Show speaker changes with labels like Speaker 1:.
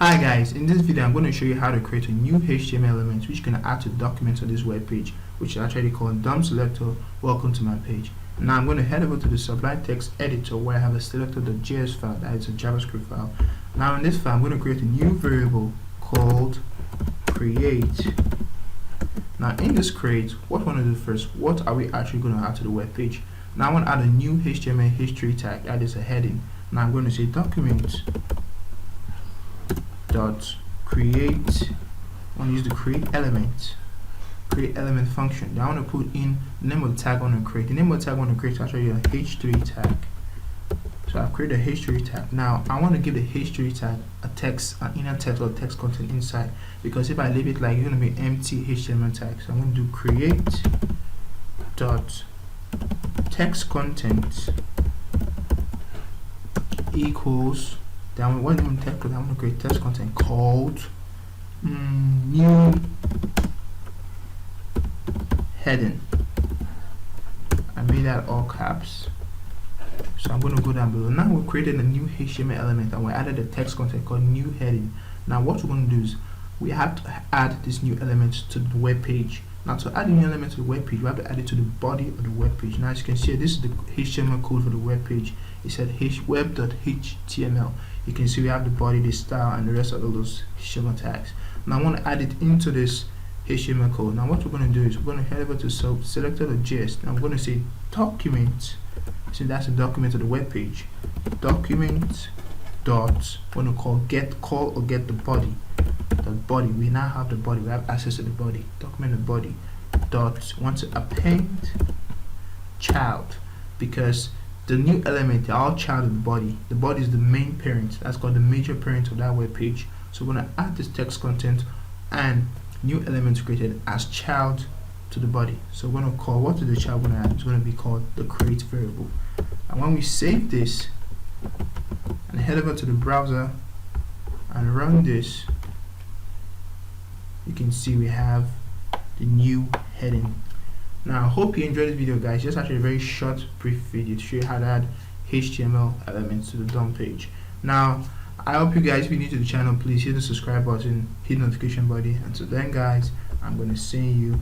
Speaker 1: Hi guys, in this video I'm going to show you how to create a new HTML element which you can add to documents on this web page, which is actually called DOM selector. Welcome to my page. Now I'm going to head over to the Sublime Text editor where I have a selector.js file, that is a JavaScript file. Now in this file I'm going to create a new variable called create. Now in this create, what I want to do first, what are we actually going to add to the web page? Now I want to add a new HTML history tag, that is a heading. Now I'm going to say document.create. I want to use the create element function. Now I want to put in the name of the tag I want to create. The name of the tag I want to create is actually a h3 tag. So I've created a h3 tag. Now I want to give the h3 tag a text, an inner text or text content inside, because if I leave it like, it's going to be empty HTML tag. So I'm going to do create dot text content equals, then what I'm going to create text content called new heading. I made that all caps. So I'm going to go down below. Now we've created a new HTML element and we added a text content called new heading. Now what we're going to do is we have to add this new element to the web page. Now to add a new element to the web page, we have to add it to the body of the web page. Now as you can see, this is the HTML code for the web page. It said web.html. You can see we have the body, the style, and the rest of all those HTML tags. Now I want to add it into this HTML code. Now what we're going to do is we're going to head over to selector.js. Now I'm going to say document. So that's a document of the web page. Document dot, I'm going to call the body. The body, we now have the body, we have access to the body. Document the body dot, want to append child, because the new element, they're all child of the body. The body is the main parent, that's called the major parent of that web page. So we're going to add this text content and new elements created as child to the body. So we're going to call, what is the child we're going to add? It's going to be called the create variable. And when we save this and head over to the browser and run this, you can see we have the new heading. Now I hope you enjoyed this video guys. Just actually a very short brief video to show you how to add HTML elements to the DOM page. Now I hope you guys, if you're new to the channel, please hit the subscribe button, hit the notification button. Until then guys, I'm going to see you